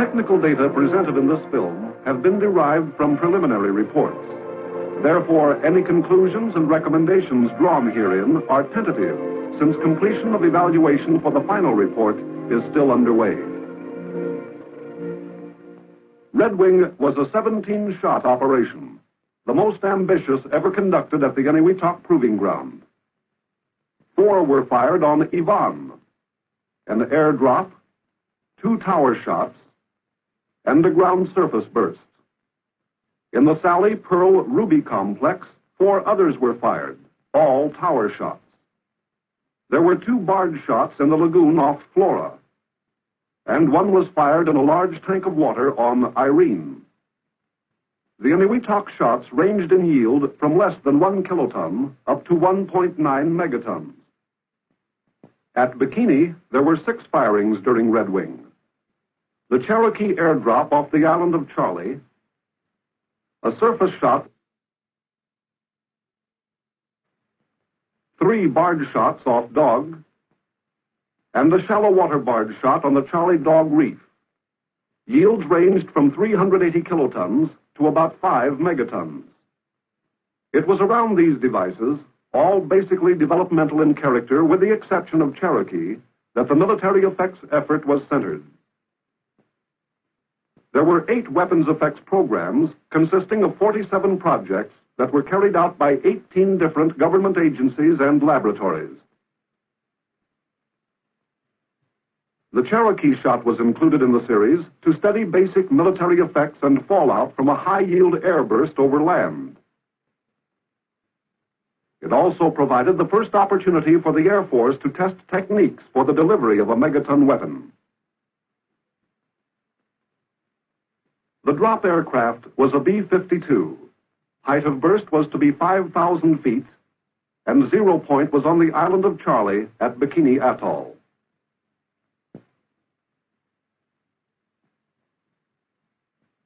technical data presented in this film have been derived from preliminary reports. Therefore, any conclusions and recommendations drawn herein are tentative, since completion of evaluation for the final report is still underway. Redwing was a 17-shot operation, the most ambitious ever conducted at the Eniwetok Proving Ground. 4 were fired on Ivan, an airdrop, 2 tower shots, and a ground surface burst. In the Sally Pearl Ruby complex, 4 others were fired, all tower shots. There were 2 barge shots in the lagoon off Flora, and 1 was fired in a large tank of water on Irene. The Eniwetok shots ranged in yield from less than 1 kiloton up to 1.9 megatons. At Bikini, there were 6 firings during Redwing. The Cherokee airdrop off the island of Charlie, a surface shot, 3 barge shots off Dog, and a shallow water barge shot on the Charlie Dog Reef. Yields ranged from 380 kilotons to about 5 megatons. It was around these devices, all basically developmental in character with the exception of Cherokee, that the military effects effort was centered. There were 8 weapons effects programs consisting of 47 projects that were carried out by 18 different government agencies and laboratories. The Cherokee shot was included in the series to study basic military effects and fallout from a high-yield airburst over land. It also provided the first opportunity for the Air Force to test techniques for the delivery of a megaton weapon. The drop aircraft was a B-52. Height of burst was to be 5,000 feet, and 0 point was on the island of Charlie at Bikini Atoll.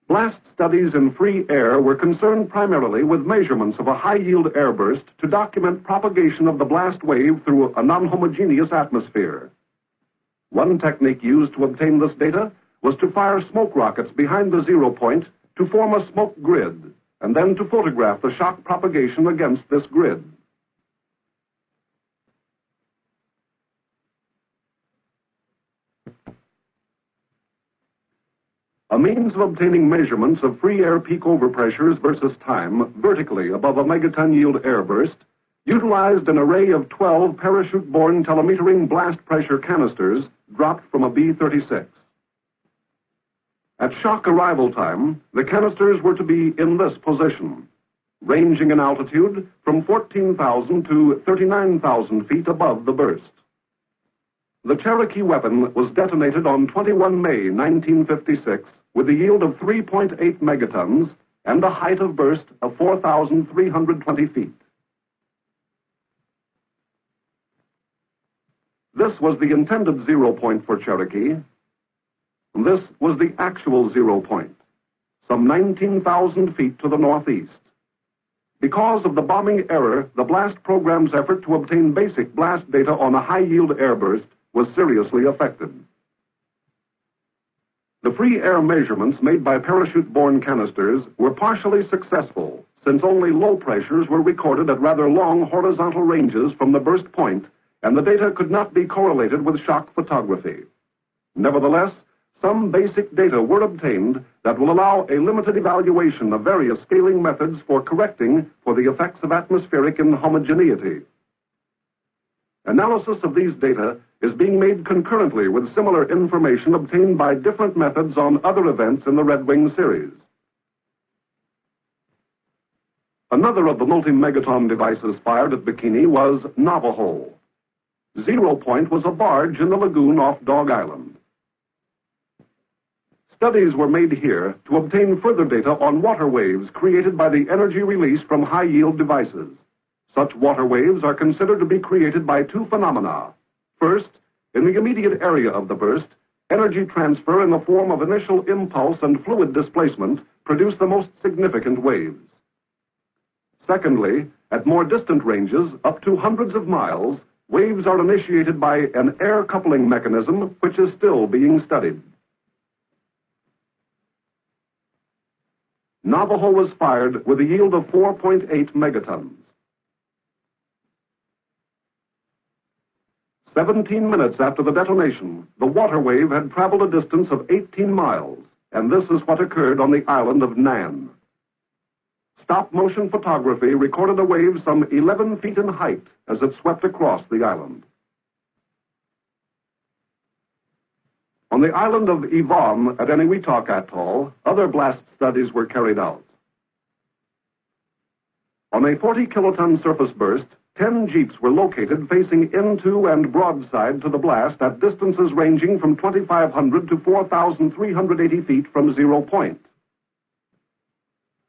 Blast studies in free air were concerned primarily with measurements of a high-yield airburst to document propagation of the blast wave through a non-homogeneous atmosphere. One technique used to obtain this data was to fire smoke rockets behind the 0 point to form a smoke grid, and then to photograph the shock propagation against this grid. A means of obtaining measurements of free air peak overpressures versus time vertically above a megaton yield airburst utilized an array of 12 parachute-borne telemetering blast pressure canisters dropped from a B-36. At shock arrival time, the canisters were to be in this position, ranging in altitude from 14,000 to 39,000 feet above the burst. The Cherokee weapon was detonated on 21 May 1956 with a yield of 3.8 megatons and a height of burst of 4,320 feet. This was the intended 0 point for Cherokee. This was the actual 0 point, some 19,000 feet to the northeast. Because of the bombing error, the blast program's effort to obtain basic blast data on a high-yield airburst was seriously affected. The free air measurements made by parachute-borne canisters were partially successful, since only low pressures were recorded at rather long horizontal ranges from the burst point, and the data could not be correlated with shock photography. Nevertheless, some basic data were obtained that will allow a limited evaluation of various scaling methods for correcting for the effects of atmospheric inhomogeneity. Analysis of these data is being made concurrently with similar information obtained by different methods on other events in the Redwing series. Another of the multi-megaton devices fired at Bikini was Navajo. 0 point was a barge in the lagoon off Dog Island. Studies were made here to obtain further data on water waves created by the energy release from high-yield devices. Such water waves are considered to be created by 2 phenomena. First, in the immediate area of the burst, energy transfer in the form of initial impulse and fluid displacement produce the most significant waves. Secondly, at more distant ranges, up to hundreds of miles, waves are initiated by an air coupling mechanism which is still being studied. Navajo was fired with a yield of 4.8 megatons. 17 minutes after the detonation, the water wave had traveled a distance of 18 miles, and this is what occurred on the island of Nan. Stop-motion photography recorded a wave some 11 feet in height as it swept across the island. On the island of Yvonne at Eniwetok Atoll, other blast studies were carried out. On a 40-kiloton surface burst, 10 jeeps were located facing into and broadside to the blast at distances ranging from 2,500 to 4,380 feet from 0 point.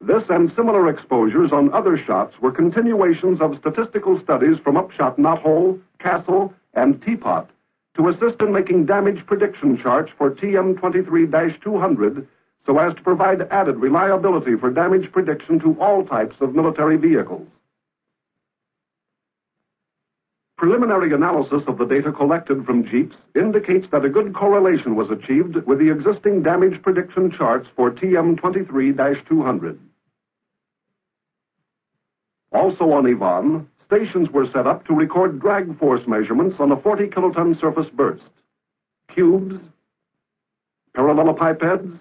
This and similar exposures on other shots were continuations of statistical studies from Upshot Knothole, Castle, and Teapot to assist in making damage prediction charts for TM-23-200 so as to provide added reliability for damage prediction to all types of military vehicles. Preliminary analysis of the data collected from jeeps indicates that a good correlation was achieved with the existing damage prediction charts for TM-23-200. Also on Yvonne, stations were set up to record drag force measurements on a 40-kiloton surface burst. Cubes, parallelepipeds,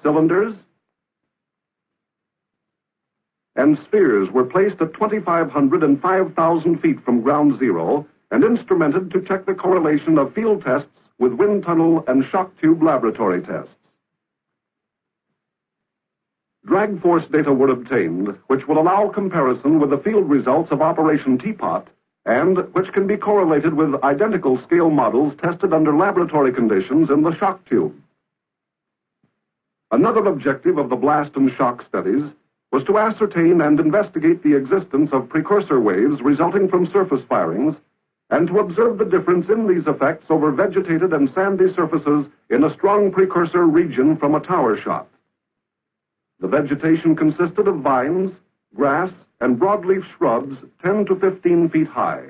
cylinders, and spheres were placed at 2,500 and 5,000 feet from ground zero and instrumented to check the correlation of field tests with wind tunnel and shock tube laboratory tests. Drag force data were obtained, which will allow comparison with the field results of Operation Teapot, and which can be correlated with identical scale models tested under laboratory conditions in the shock tube. Another objective of the blast and shock studies was to ascertain and investigate the existence of precursor waves resulting from surface firings, and to observe the difference in these effects over vegetated and sandy surfaces in a strong precursor region from a tower shot. The vegetation consisted of vines, grass, and broadleaf shrubs 10 to 15 feet high.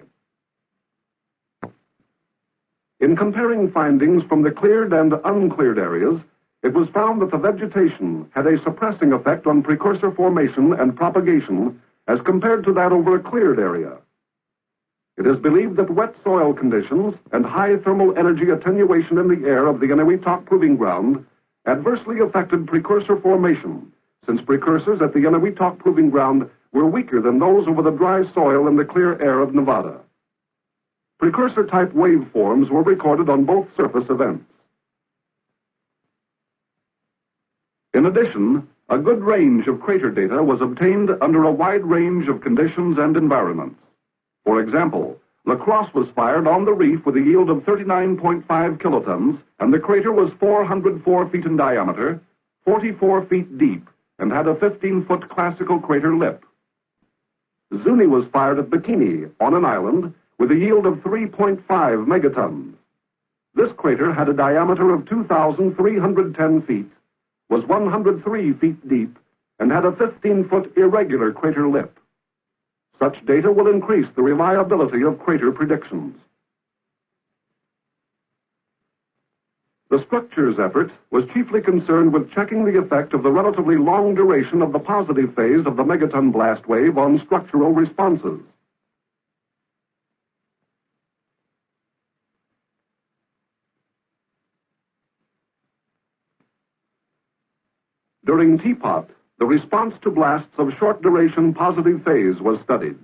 In comparing findings from the cleared and uncleared areas, it was found that the vegetation had a suppressing effect on precursor formation and propagation as compared to that over a cleared area. It is believed that wet soil conditions and high thermal energy attenuation in the air of the Eniwetok Proving Ground adversely affected precursor formation, since precursors at the Eniwetok Proving Ground were weaker than those over the dry soil in the clear air of Nevada. Precursor-type waveforms were recorded on both surface events. In addition, a good range of crater data was obtained under a wide range of conditions and environments. For example, La Crosse was fired on the reef with a yield of 39.5 kilotons, and the crater was 404 feet in diameter, 44 feet deep, and had a 15-foot classical crater lip. Zuni was fired at Bikini on an island with a yield of 3.5 megatons. This crater had a diameter of 2,310 feet, was 103 feet deep, and had a 15-foot irregular crater lip. Such data will increase the reliability of crater predictions. The structures effort was chiefly concerned with checking the effect of the relatively long duration of the positive phase of the megaton blast wave on structural responses. During Teapot, the response to blasts of short-duration positive phase was studied.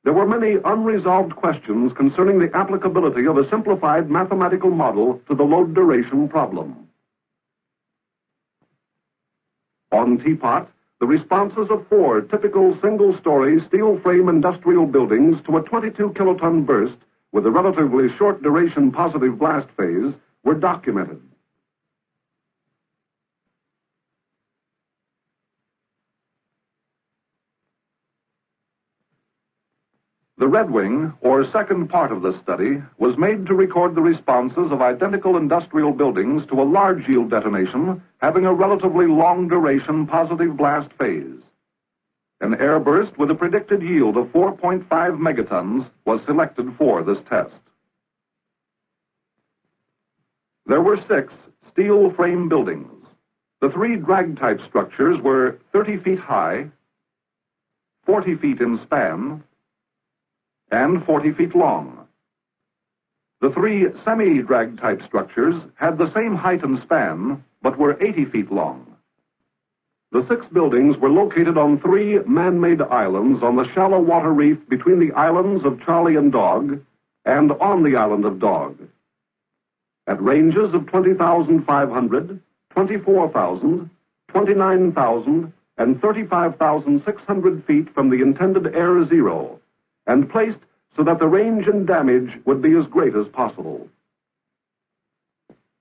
There were many unresolved questions concerning the applicability of a simplified mathematical model to the load duration problem. On Teapot, the responses of 4 typical single-story steel-frame industrial buildings to a 22-kiloton burst with a relatively short-duration positive blast phase were documented. The Redwing, or second part of this study, was made to record the responses of identical industrial buildings to a large yield detonation having a relatively long duration positive blast phase. An air burst with a predicted yield of 4.5 megatons was selected for this test. There were 6 steel frame buildings. The three drag-type structures were 30 feet high, 40 feet in span, and 40 feet long. The three semi-drag-type structures had the same height and span, but were 80 feet long. The 6 buildings were located on 3 man-made islands on the shallow water reef between the islands of Charlie and Dog and on the island of Dog, at ranges of 20,500, 24,000, 29,000, and 35,600 feet from the intended air zero, and placed so that the range and damage would be as great as possible.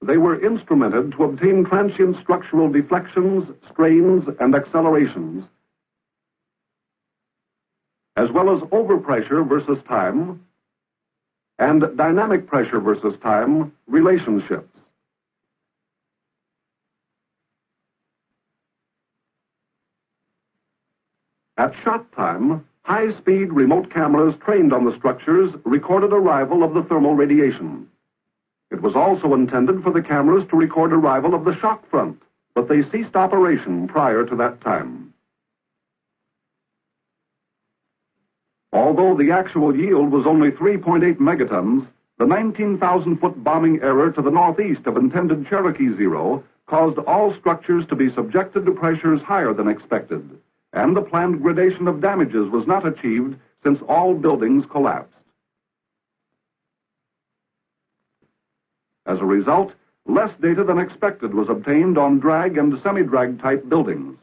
They were instrumented to obtain transient structural deflections, strains, and accelerations, as well as overpressure versus time and dynamic pressure versus time relationships. At shot time, high-speed remote cameras trained on the structures recorded arrival of the thermal radiation. It was also intended for the cameras to record arrival of the shock front, but they ceased operation prior to that time. Although the actual yield was only 3.8 megatons, the 19,000-foot bombing error to the northeast of intended Cherokee Zero caused all structures to be subjected to pressures higher than expected, and the planned gradation of damages was not achieved since all buildings collapsed. As a result, less data than expected was obtained on drag and semi-drag type buildings.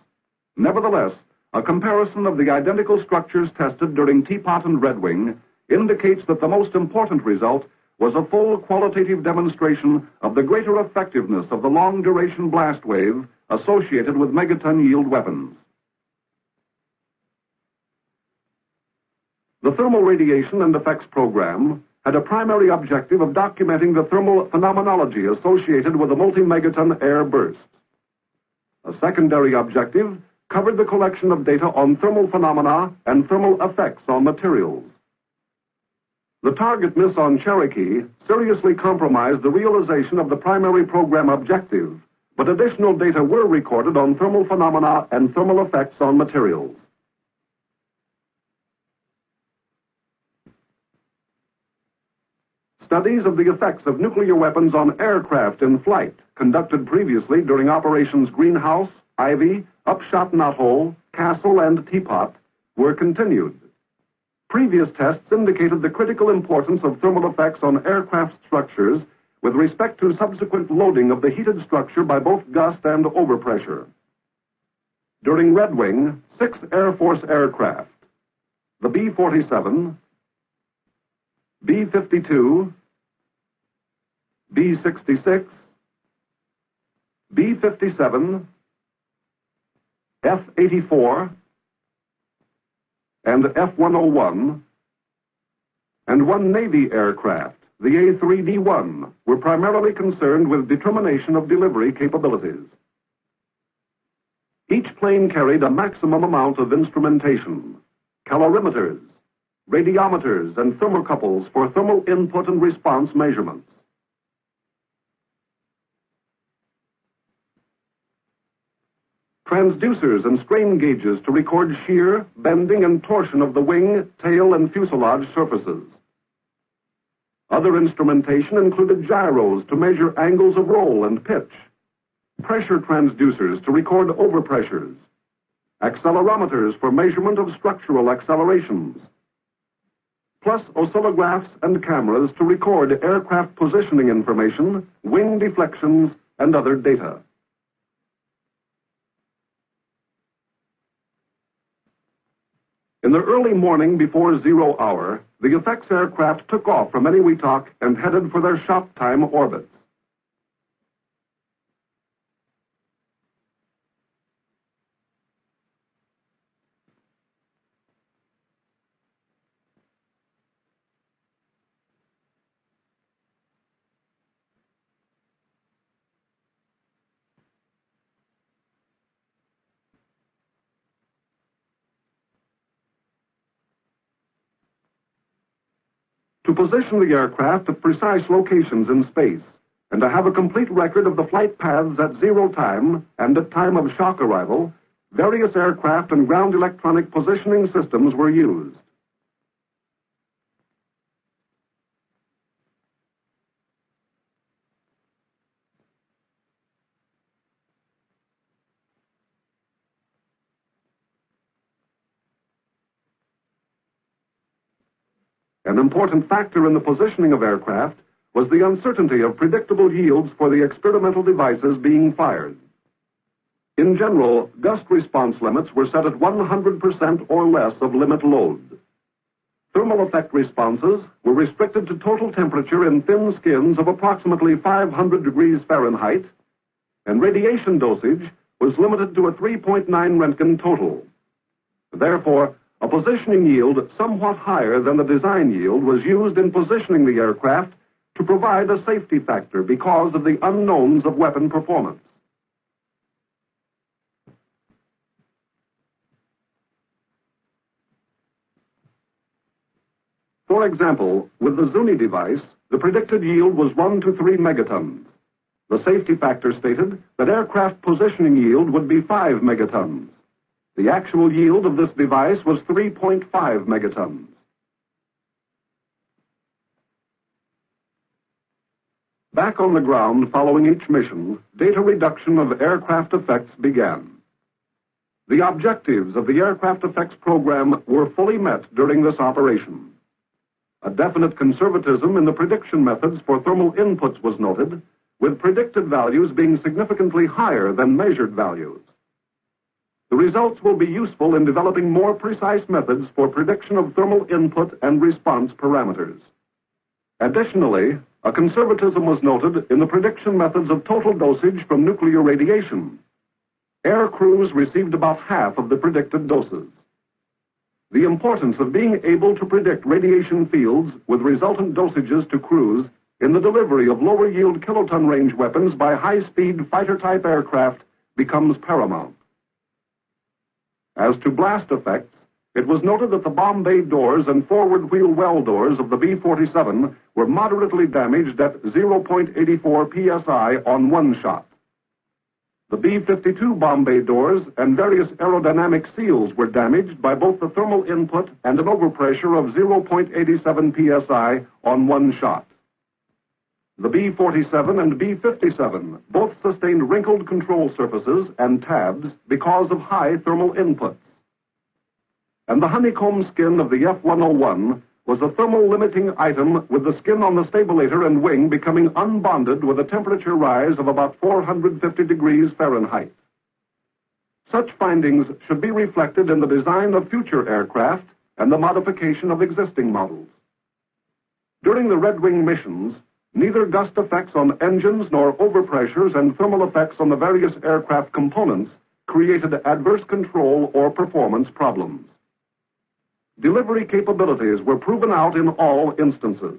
Nevertheless, a comparison of the identical structures tested during Teapot and Redwing indicates that the most important result was a full qualitative demonstration of the greater effectiveness of the long-duration blast wave associated with megaton yield weapons. The thermal radiation and effects program had a primary objective of documenting the thermal phenomenology associated with a multi-megaton air burst. A secondary objective covered the collection of data on thermal phenomena and thermal effects on materials. The target miss on Cherokee seriously compromised the realization of the primary program objective, but additional data were recorded on thermal phenomena and thermal effects on materials. Studies of the effects of nuclear weapons on aircraft in flight, conducted previously during operations Greenhouse, Ivy, Upshot Knothole, Castle, and Teapot, were continued. Previous tests indicated the critical importance of thermal effects on aircraft structures with respect to subsequent loading of the heated structure by both gust and overpressure. During Redwing, 6 Air Force aircraft, the B-47, B-52, B-66, B-57, F-84, and F-101, and 1 Navy aircraft, the A-3D-1, were primarily concerned with determination of delivery capabilities. Each plane carried a maximum amount of instrumentation, calorimeters, radiometers, and thermocouples for thermal input and response measurements. Transducers and strain gauges to record shear, bending, and torsion of the wing, tail, and fuselage surfaces. Other instrumentation included gyros to measure angles of roll and pitch, pressure transducers to record overpressures, accelerometers for measurement of structural accelerations, plus oscillographs and cameras to record aircraft positioning information, wing deflections, and other data. In the early morning before 0 hour, the effects aircraft took off from Eniwetok and headed for their shop time orbits. To position the aircraft at precise locations in space, and to have a complete record of the flight paths at zero time and at time of shock arrival, various aircraft and ground electronic positioning systems were used. An important factor in the positioning of aircraft was the uncertainty of predictable yields for the experimental devices being fired. In general, gust response limits were set at 100% or less of limit load. Thermal effect responses were restricted to total temperature in thin skins of approximately 500 degrees Fahrenheit, and radiation dosage was limited to a 3.9 Roentgen total. Therefore, a positioning yield somewhat higher than the design yield was used in positioning the aircraft to provide a safety factor because of the unknowns of weapon performance. For example, with the Zuni device, the predicted yield was 1 to 3 megatons. The safety factor stated that aircraft positioning yield would be 5 megatons. The actual yield of this device was 3.5 megatons. Back on the ground following each mission, data reduction of aircraft effects began. The objectives of the aircraft effects program were fully met during this operation. A definite conservatism in the prediction methods for thermal inputs was noted, with predicted values being significantly higher than measured values. The results will be useful in developing more precise methods for prediction of thermal input and response parameters. Additionally, a conservatism was noted in the prediction methods of total dosage from nuclear radiation. Air crews received about half of the predicted doses. The importance of being able to predict radiation fields with resultant dosages to crews in the delivery of lower-yield kiloton range weapons by high-speed fighter-type aircraft becomes paramount. As to blast effects, it was noted that the bomb bay doors and forward wheel well doors of the B-47 were moderately damaged at 0.84 psi on one shot. The B-52 bomb bay doors and various aerodynamic seals were damaged by both the thermal input and an overpressure of 0.87 psi on one shot. The B-47 and B-57 both sustained wrinkled control surfaces and tabs because of high thermal inputs. And the honeycomb skin of the F-101 was a thermal limiting item, with the skin on the stabilator and wing becoming unbonded with a temperature rise of about 450 degrees Fahrenheit. Such findings should be reflected in the design of future aircraft and the modification of existing models. During the Redwing missions, neither gust effects on engines nor overpressures and thermal effects on the various aircraft components created adverse control or performance problems. Delivery capabilities were proven out in all instances.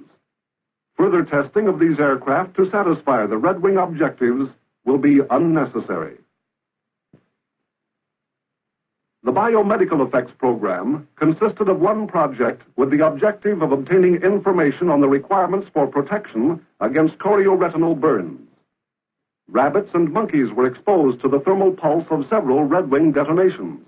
Further testing of these aircraft to satisfy the Redwing objectives will be unnecessary. The biomedical effects program consisted of one project with the objective of obtaining information on the requirements for protection against chorioretinal burns. Rabbits and monkeys were exposed to the thermal pulse of several Redwing detonations.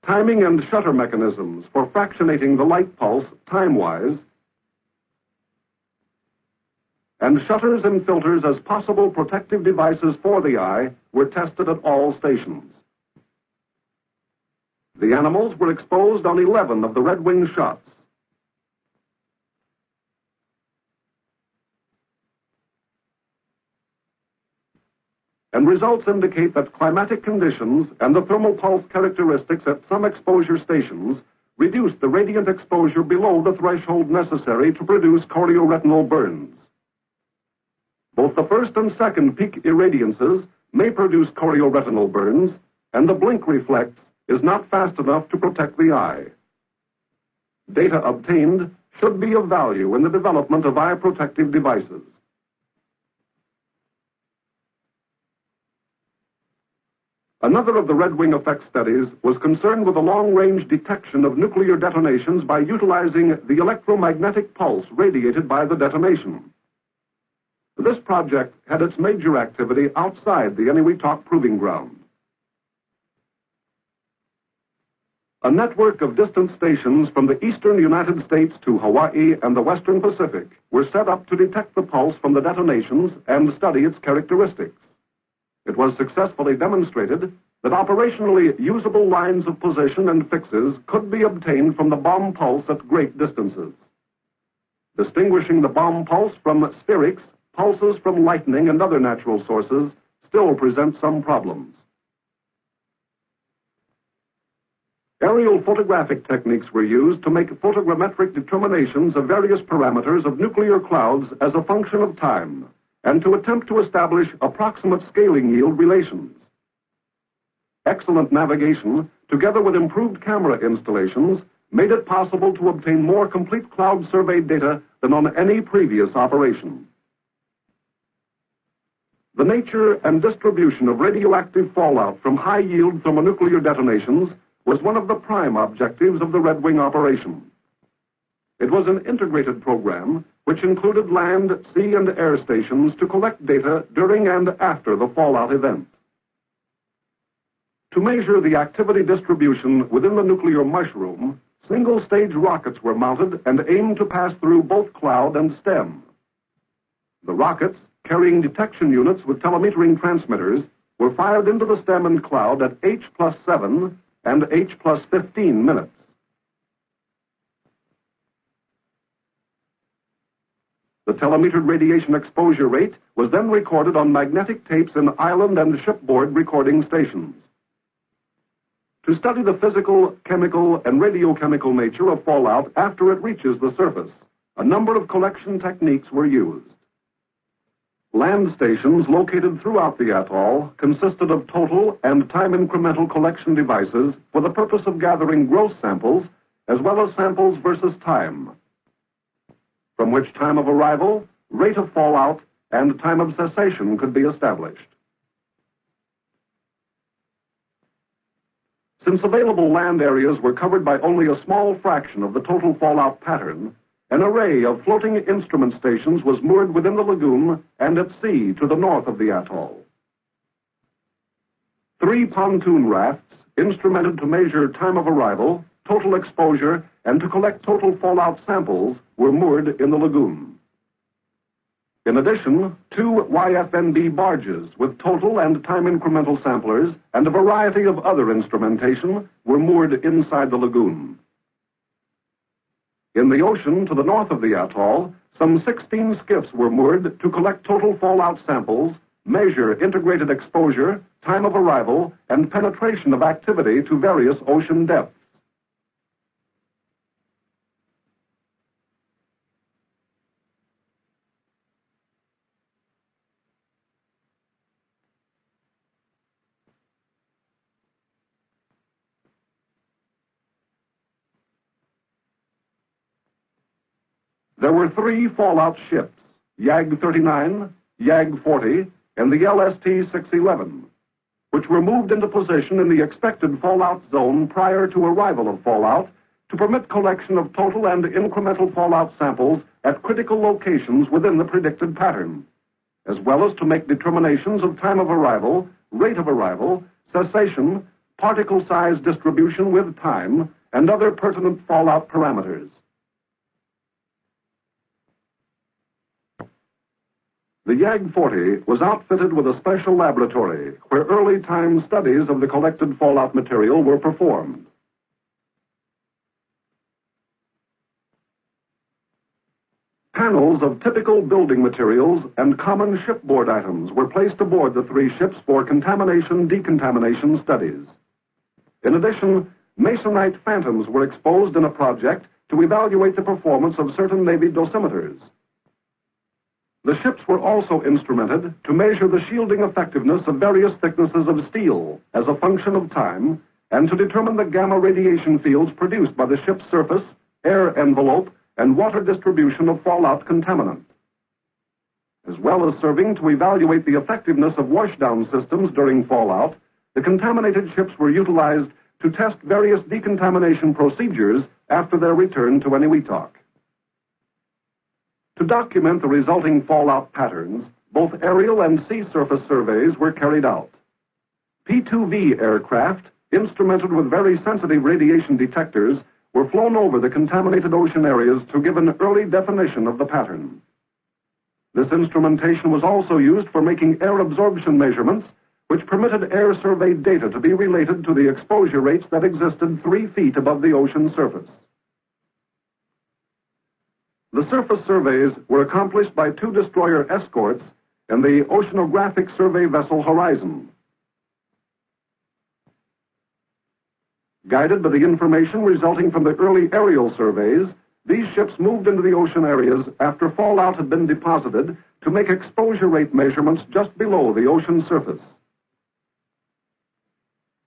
Timing and shutter mechanisms for fractionating the light pulse time-wise, and shutters and filters as possible protective devices for the eye were tested at all stations. The animals were exposed on 11 of the Redwing shots. And results indicate that climatic conditions and the thermal pulse characteristics at some exposure stations reduced the radiant exposure below the threshold necessary to produce chorioretinal burns. Both the first and second peak irradiances may produce chorioretinal burns, and the blink reflex is not fast enough to protect the eye. Data obtained should be of value in the development of eye protective devices. Another of the Redwing effect studies was concerned with the long-range detection of nuclear detonations by utilizing the electromagnetic pulse radiated by the detonation. This project had its major activity outside the Eniwetok Proving Ground. A network of distant stations from the eastern United States to Hawaii and the western Pacific were set up to detect the pulse from the detonations and study its characteristics. It was successfully demonstrated that operationally usable lines of position and fixes could be obtained from the bomb pulse at great distances. Distinguishing the bomb pulse from spherics, pulses from lightning and other natural sources still present some problems. Aerial photographic techniques were used to make photogrammetric determinations of various parameters of nuclear clouds as a function of time, and to attempt to establish approximate scaling yield relations. Excellent navigation, together with improved camera installations, made it possible to obtain more complete cloud survey data than on any previous operation. The nature and distribution of radioactive fallout from high-yield thermonuclear detonations was one of the prime objectives of the Redwing operation. It was an integrated program which included land, sea, and air stations to collect data during and after the fallout event. To measure the activity distribution within the nuclear mushroom, single-stage rockets were mounted and aimed to pass through both cloud and stem. The rockets, carrying detection units with telemetering transmitters, were fired into the stem and cloud at H+7 and H+15 minutes. The telemetered radiation exposure rate was then recorded on magnetic tapes in island and shipboard recording stations. To study the physical, chemical, and radiochemical nature of fallout after it reaches the surface, a number of collection techniques were used. Land stations located throughout the atoll consisted of total and time incremental collection devices for the purpose of gathering gross samples as well as samples versus time, from which time of arrival, rate of fallout, and time of cessation could be established. Since available land areas were covered by only a small fraction of the total fallout pattern, an array of floating instrument stations was moored within the lagoon and at sea to the north of the atoll. 3 pontoon rafts, instrumented to measure time of arrival, total exposure, and to collect total fallout samples, were moored in the lagoon. In addition, 2 YFNB barges with total and time incremental samplers and a variety of other instrumentation were moored inside the lagoon. In the ocean to the north of the atoll, some 16 skiffs were moored to collect total fallout samples, measure integrated exposure, time of arrival, and penetration of activity to various ocean depths. There were 3 fallout ships, YAG-39, YAG-40, and the LST-611, which were moved into position in the expected fallout zone prior to arrival of fallout to permit collection of total and incremental fallout samples at critical locations within the predicted pattern, as well as to make determinations of time of arrival, rate of arrival, cessation, particle size distribution with time, and other pertinent fallout parameters. The YAG-40 was outfitted with a special laboratory where early time studies of the collected fallout material were performed. Panels of typical building materials and common shipboard items were placed aboard the 3 ships for contamination-decontamination studies. In addition, masonite phantoms were exposed in a project to evaluate the performance of certain Navy dosimeters. The ships were also instrumented to measure the shielding effectiveness of various thicknesses of steel as a function of time, and to determine the gamma radiation fields produced by the ship's surface, air envelope, and water distribution of fallout contaminant. As well as serving to evaluate the effectiveness of washdown systems during fallout, the contaminated ships were utilized to test various decontamination procedures after their return to Eniwetok. To document the resulting fallout patterns, both aerial and sea surface surveys were carried out. P-2V aircraft, instrumented with very sensitive radiation detectors, were flown over the contaminated ocean areas to give an early definition of the pattern. This instrumentation was also used for making air absorption measurements, which permitted air survey data to be related to the exposure rates that existed 3 feet above the ocean surface. The surface surveys were accomplished by 2 destroyer escorts and the oceanographic survey vessel Horizon. Guided by the information resulting from the early aerial surveys, these ships moved into the ocean areas after fallout had been deposited to make exposure rate measurements just below the ocean surface.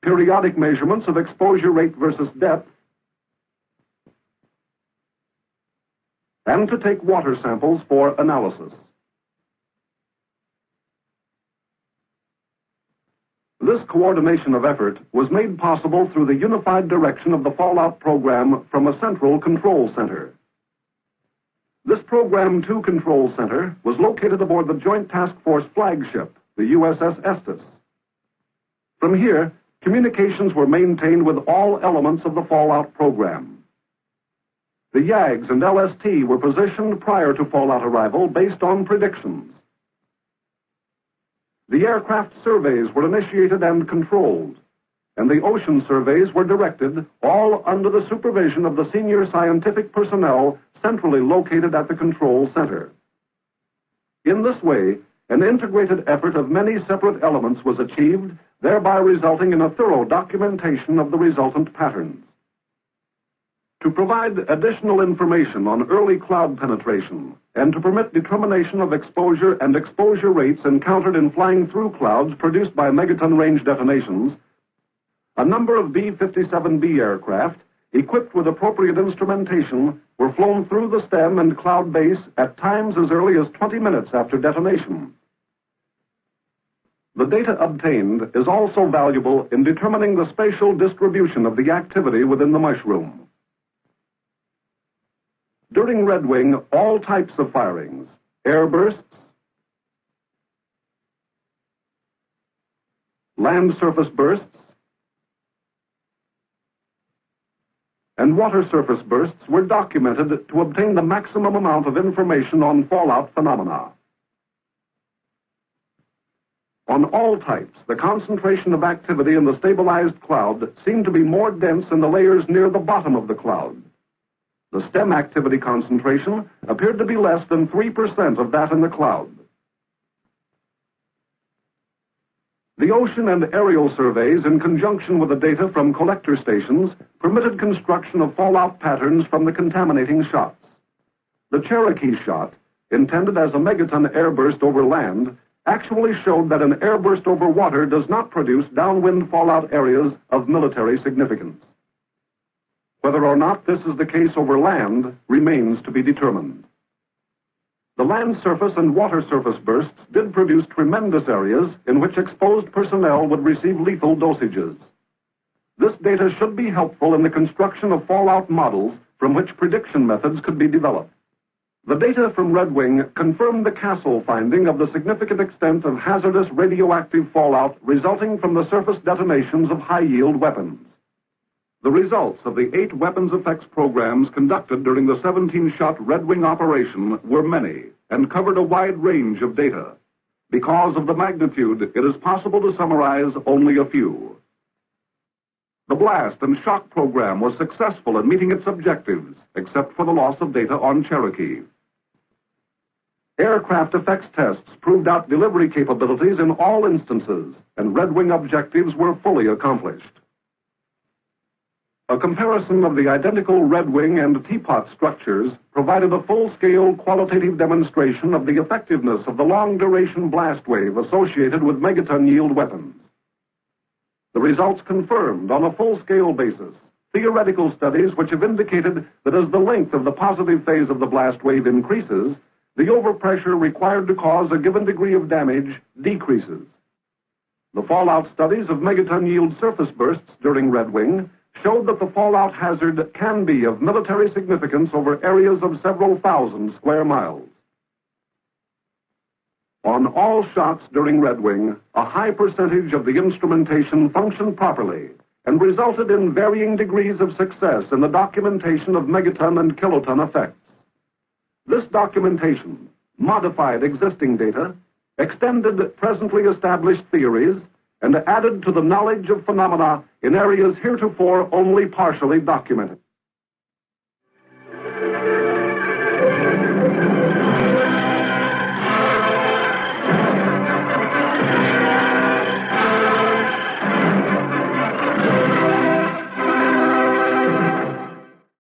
Periodic measurements of exposure rate versus depth, and to take water samples for analysis. This coordination of effort was made possible through the unified direction of the fallout program from a central control center. This Program 2 control center was located aboard the Joint Task Force flagship, the USS Estes. From here, communications were maintained with all elements of the fallout program. The YAGs and LST were positioned prior to fallout arrival based on predictions. The aircraft surveys were initiated and controlled, and the ocean surveys were directed, all under the supervision of the senior scientific personnel centrally located at the control center. In this way, an integrated effort of many separate elements was achieved, thereby resulting in a thorough documentation of the resultant patterns. To provide additional information on early cloud penetration and to permit determination of exposure and exposure rates encountered in flying through clouds produced by megaton range detonations, a number of B-57B aircraft, equipped with appropriate instrumentation, were flown through the stem and cloud base at times as early as 20 minutes after detonation. The data obtained is also valuable in determining the spatial distribution of the activity within the mushroom. During Redwing, all types of firings, air bursts, land surface bursts, and water surface bursts were documented to obtain the maximum amount of information on fallout phenomena. On all types, the concentration of activity in the stabilized cloud seemed to be more dense in the layers near the bottom of the cloud. The stem activity concentration appeared to be less than 3% of that in the cloud. The ocean and aerial surveys, in conjunction with the data from collector stations, permitted construction of fallout patterns from the contaminating shots. The Cherokee shot, intended as a megaton airburst over land, actually showed that an airburst over water does not produce downwind fallout areas of military significance. Whether or not this is the case over land remains to be determined. The land surface and water surface bursts did produce tremendous areas in which exposed personnel would receive lethal dosages. This data should be helpful in the construction of fallout models from which prediction methods could be developed. The data from Redwing confirmed the Castle finding of the significant extent of hazardous radioactive fallout resulting from the surface detonations of high-yield weapons. The results of the 8 weapons effects programs conducted during the 17-shot Redwing operation were many and covered a wide range of data. Because of the magnitude, it is possible to summarize only a few. The blast and shock program was successful in meeting its objectives, except for the loss of data on Cherokee. Aircraft effects tests proved out delivery capabilities in all instances, and Redwing objectives were fully accomplished. A comparison of the identical Redwing and teapot structures provided a full-scale qualitative demonstration of the effectiveness of the long-duration blast wave associated with megaton-yield weapons. The results confirmed on a full-scale basis theoretical studies which have indicated that as the length of the positive phase of the blast wave increases, the overpressure required to cause a given degree of damage decreases. The fallout studies of megaton-yield surface bursts during Redwing showed that the fallout hazard can be of military significance over areas of several thousand square miles. On all shots during Redwing, a high percentage of the instrumentation functioned properly and resulted in varying degrees of success in the documentation of megaton and kiloton effects. This documentation modified existing data, extended presently established theories, and added to the knowledge of phenomena in areas heretofore only partially documented.